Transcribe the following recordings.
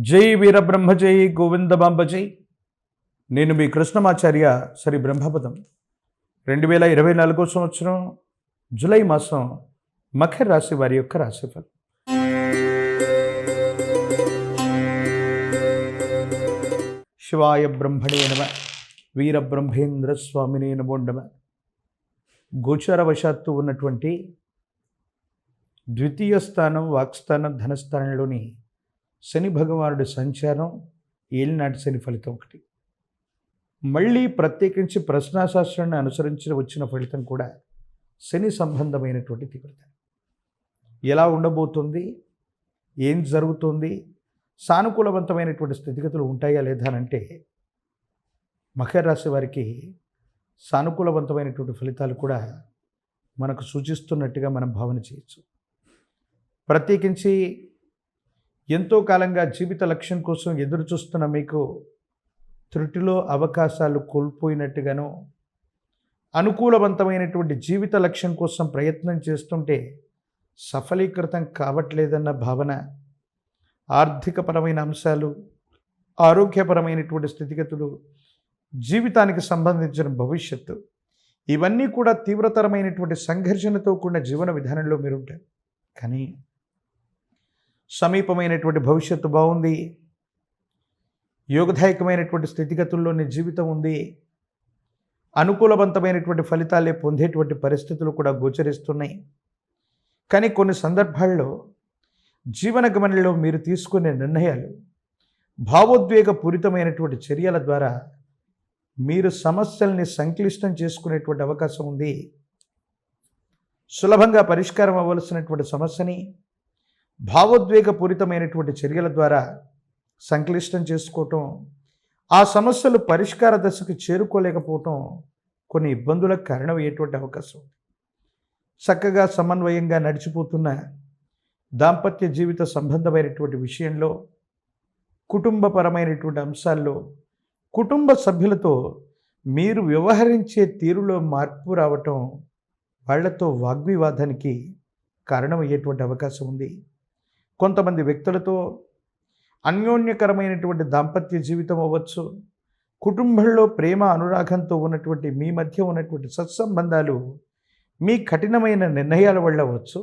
జై వీరబ్రహ్మ జై గోవిందమాంబ జై. నేను మీ కృష్ణమాచార్య శ్రీ బ్రహ్మపదం. 2024 సంవత్సరం జూలై మాసం మకర రాశి వారి యొక్క రాశిఫలం. శివాయ బ్రహ్మణే నమ. వీరబ్రహ్మేంద్ర స్వామినే నమో నమ. గోచారవశాత్తు ఉన్నటువంటి ద్వితీయ స్థానం వాక్స్థానం ధనస్థానంలోని శని భగవానుడి సంచారం ఏలినాటి శని ఫలితం ఒకటి. మళ్ళీ ప్రత్యేకించి ప్రశ్నాశాస్త్రాన్ని అనుసరించి వచ్చిన ఫలితం కూడా శని సంబంధమైనటువంటి తీవ్రత. ఎలా ఉండబోతుంది, ఏం జరుగుతుంది, సానుకూలవంతమైనటువంటి స్థితిగతులు ఉంటాయా లేదా అంటే మకర రాశి వారికి సానుకూలవంతమైనటువంటి ఫలితాలు కూడా మనకు సూచిస్తున్నట్టుగా మనం భావన చేయొచ్చు. ప్రత్యేకించి ఎంతో కాలంగా జీవిత లక్ష్యం కోసం ఎదురు చూస్తున్న మీకు త్రుటిలో అవకాశాలు కోల్పోయినట్టుగాను, అనుకూలవంతమైనటువంటి జీవిత లక్ష్యం కోసం ప్రయత్నం చేస్తుంటే సఫలీకృతం కావట్లేదన్న భావన, ఆర్థికపరమైన అంశాలు, ఆరోగ్యపరమైనటువంటి స్థితిగతులు, జీవితానికి సంబంధించిన భవిష్యత్తు, ఇవన్నీ కూడా తీవ్రతరమైనటువంటి సంఘర్షణతో కూడిన జీవన విధానంలో మీరుంటారు. కానీ సమీపమైనటువంటి భవిష్యత్తు బాగుంది, యోగదాయకమైనటువంటి స్థితిగతుల్లోని జీవితం ఉంది, అనుకూలవంతమైనటువంటి ఫలితాలే పొందేటువంటి పరిస్థితులు కూడా గోచరిస్తున్నాయి. కానీ కొన్ని సందర్భాల్లో జీవన గమనంలో మీరు తీసుకునే నిర్ణయాలు, భావోద్వేగపూరితమైనటువంటి చర్యల ద్వారా మీరు సమస్యల్ని సంక్లిష్టం చేసుకునేటువంటి అవకాశం ఉంది. సులభంగా పరిష్కారం అవ్వవలసినటువంటి సమస్యని భావోద్వేగపూరితమైనటువంటి చర్యల ద్వారా సంక్లిష్టం చేసుకోవటం, ఆ సమస్యలు పరిష్కార దశకు చేరుకోలేకపోవటం కొన్ని ఇబ్బందులకు కారణమయ్యేటువంటి అవకాశం ఉంది. చక్కగా సమన్వయంగా నడిచిపోతున్న దాంపత్య జీవిత సంబంధమైనటువంటి విషయంలో, కుటుంబపరమైనటువంటి అంశాల్లో, కుటుంబ సభ్యులతో మీరు వ్యవహరించే తీరులో మార్పు రావటం వాళ్లతో వాగ్వివాదానికి కారణమయ్యేటువంటి అవకాశం ఉంది. కొంతమంది వ్యక్తులతో అన్యోన్యకరమైనటువంటి దాంపత్య జీవితం అవ్వచ్చు, కుటుంబంలో ప్రేమ అనురాగంతో ఉన్నటువంటి మీ మధ్య ఉన్నటువంటి సత్సంబంధాలు మీ కఠినమైన నిర్ణయాల వల్ల అవ్వచ్చు,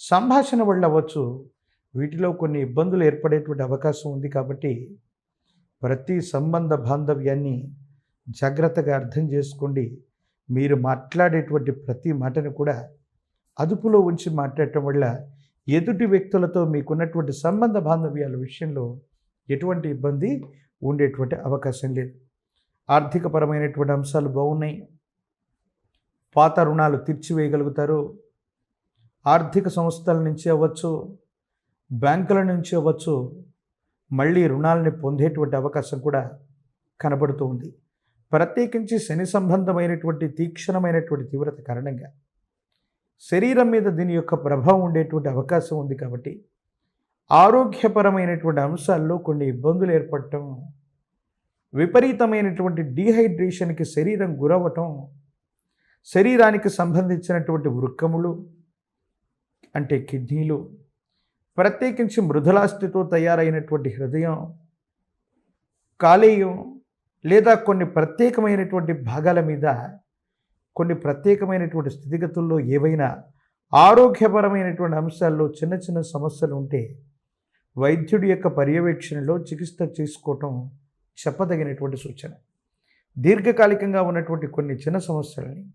సంభాషణ వల్ల అవ్వచ్చు, వీటిలో కొన్ని ఇబ్బందులు ఏర్పడేటువంటి అవకాశం ఉంది. కాబట్టి ప్రతి సంబంధ బాంధవ్యాన్ని జాగ్రత్తగా అర్థం చేసుకోండి. మీరు మాట్లాడేటువంటి ప్రతి మాటను కూడా అదుపులో ఉంచి మాట్లాడటం వల్ల ఎదుటి వ్యక్తులతో మీకున్నటువంటి సంబంధ బాంధవ్యాల విషయంలో ఎటువంటి ఇబ్బంది ఉండేటువంటి అవకాశం లేదు. ఆర్థికపరమైనటువంటి అంశాలు బాగున్నాయి. పాత రుణాలు తీర్చివేయగలుగుతారు. ఆర్థిక సంస్థల నుంచి అవ్వచ్చు, బ్యాంకుల నుంచి అవ్వచ్చు, మళ్ళీ రుణాలని పొందేటువంటి అవకాశం కూడా కనబడుతూ ఉంది. ప్రత్యేకించి శని సంబంధమైనటువంటి తీక్షణమైనటువంటి తీవ్రత కారణంగా శరీరం మీద దీని యొక్క ప్రభావం ఉండేటువంటి అవకాశం ఉంది. కాబట్టి ఆరోగ్యపరమైనటువంటి అంశాల్లో కొన్ని ఇబ్బందులు ఏర్పడటం, విపరీతమైనటువంటి డీహైడ్రేషన్కి శరీరం గురవ్వటం, శరీరానికి సంబంధించినటువంటి వృక్కములు అంటే కిడ్నీలు, ప్రత్యేకించి మృదులాస్థితో తయారైనటువంటి హృదయం, కాలేయం లేదా కొన్ని ప్రత్యేకమైనటువంటి భాగాల మీద కొన్ని ప్రత్యేకమైనటువంటి స్థితిగతుల్లో ఏవైనా ఆరోగ్యపరమైనటువంటి అంశాల్లో చిన్న చిన్న సమస్యలు ఉంటే వైద్యుడి యొక్క పర్యవేక్షణలో చికిత్స చేసుకోవటం చెప్పదగినటువంటి సూచన. దీర్ఘకాలికంగా ఉన్నటువంటి కొన్ని చిన్న సమస్యలని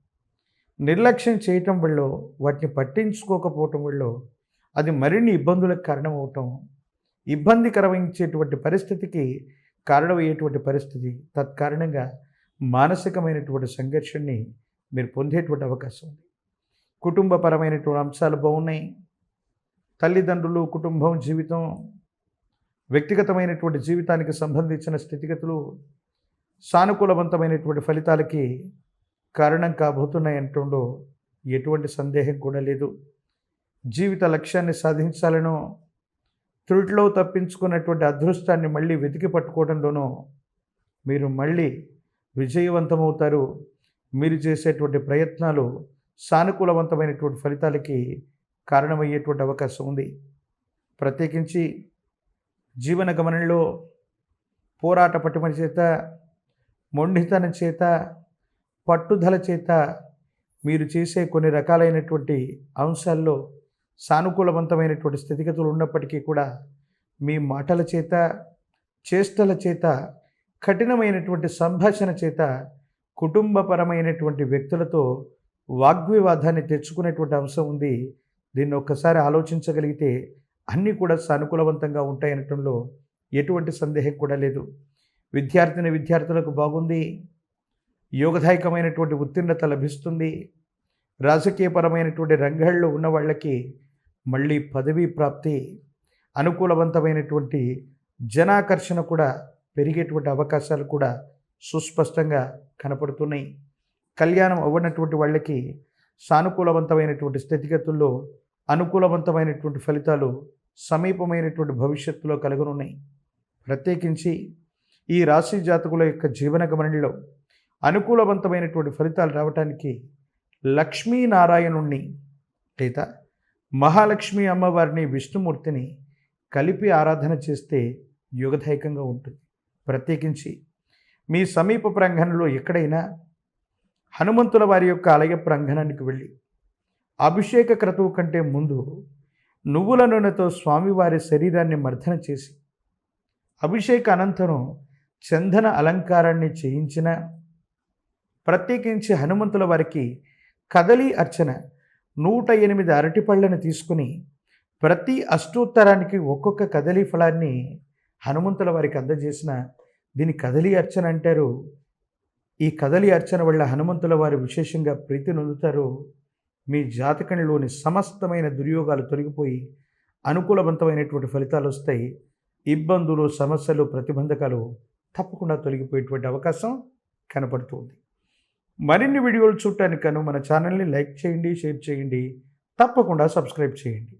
నిర్లక్ష్యం చేయటం వల్ల, వాటిని పట్టించుకోకపోవటం వల్ల అది మరిన్ని ఇబ్బందులకు కారణమవటం, ఇబ్బందికరమించేటువంటి పరిస్థితికి కారణమయ్యేటువంటి పరిస్థితి, తత్కారణంగా మానసికమైనటువంటి సంఘర్షణని మీరు పొందేటువంటి అవకాశం ఉంది. కుటుంబపరమైనటువంటి అంశాలు బాగున్నాయి. తల్లిదండ్రులు, కుటుంబం, జీవితం, వ్యక్తిగతమైనటువంటి జీవితానికి సంబంధించిన స్థితిగతులు సానుకూలవంతమైనటువంటి ఫలితాలకి కారణం కాబోతున్నాయంటంలో ఎటువంటి సందేహం కూడా లేదు. జీవిత లక్ష్యాన్ని సాధించాలనో, త్రుటిలో తప్పించుకున్నటువంటి అదృష్టాన్ని మళ్ళీ వెతికి పట్టుకోవడంలోనూ మీరు మళ్ళీ విజయవంతమవుతారు. మీరు చేసేటువంటి ప్రయత్నాలు సానుకూలవంతమైనటువంటి ఫలితాలకి కారణమయ్యేటువంటి అవకాశం ఉంది. ప్రత్యేకించి జీవన గమనంలో పోరాట పటిమ చేత, మొండితనం చేత, పట్టుదల చేత మీరు చేసే కొన్ని రకాలైనటువంటి అంశాల్లో సానుకూలవంతమైనటువంటి స్థితిగతులు ఉన్నప్పటికీ కూడా మీ మాటల చేత, చేష్టల చేత, కఠినమైనటువంటి సంభాషణ చేత కుటుంబపరమైనటువంటి వ్యక్తులతో వాగ్వివాదాన్ని తెచ్చుకునేటువంటి అంశం ఉంది. దీన్ని ఒక్కసారి ఆలోచించగలిగితే అన్నీ కూడా సానుకూలవంతంగా ఉంటాయనటంలో ఎటువంటి సందేహం కూడా లేదు. విద్యార్థులకు బాగుంది. యోగదాయకమైనటువంటి ఉత్తీర్ణత లభిస్తుంది. రాజకీయపరమైనటువంటి రంగాల్లో ఉన్న వాళ్ళకి మళ్ళీ పదవీ ప్రాప్తి, అనుకూలవంతమైనటువంటి జనాకర్షణ కూడా పెరిగేటువంటి అవకాశాలు కూడా సుస్పష్టంగా కనపడుతున్నాయి. కళ్యాణం అవ్వనటువంటి వాళ్ళకి సానుకూలవంతమైనటువంటి స్థితిగతుల్లో అనుకూలవంతమైనటువంటి ఫలితాలు సమీపమైనటువంటి భవిష్యత్తులో కలుగనున్నాయి. ప్రత్యేకించి ఈ రాశి జాతకుల యొక్క జీవన గమనంలో అనుకూలవంతమైనటువంటి ఫలితాలు రావటానికి లక్ష్మీనారాయణుణ్ణి లేదా మహాలక్ష్మి అమ్మవారిని, విష్ణుమూర్తిని కలిపి ఆరాధన చేస్తే యోగదాయకంగా ఉంటుంది. ప్రత్యేకించి మీ సమీప ప్రాంగణంలో ఎక్కడైనా హనుమంతుల వారి యొక్క ఆలయ ప్రాంగణానికి వెళ్ళి అభిషేక క్రతువు కంటే ముందు నువ్వుల నూనెతో స్వామివారి శరీరాన్ని మర్దన చేసి అభిషేక అనంతరం చందన అలంకారాన్ని చేయించిన, ప్రత్యేకించి హనుమంతుల వారికి కదలి అర్చన 108 అరటిపళ్ళను తీసుకుని ప్రతి అష్టోత్తరానికి ఒక్కొక్క కదలి ఫలాన్ని హనుమంతుల వారికి అందజేసిన దీని కదలి అర్చన అంటారు. ఈ కదలి అర్చన వల్ల హనుమంతుల వారు విశేషంగా ప్రీతి నొందుతారు. మీ జాతకంలోని సమస్తమైన దుర్యోగాలు తొలగిపోయి అనుకూలవంతమైనటువంటి ఫలితాలు వస్తాయి. ఇబ్బందులు, సమస్యలు, ప్రతిబంధకాలు తప్పకుండా తొలగిపోయేటువంటి అవకాశం కనపడుతుంది. మరిన్ని వీడియోలు చూడటానికి మన ఛానల్ని లైక్ చేయండి, షేర్ చేయండి, తప్పకుండా సబ్స్క్రైబ్ చేయండి.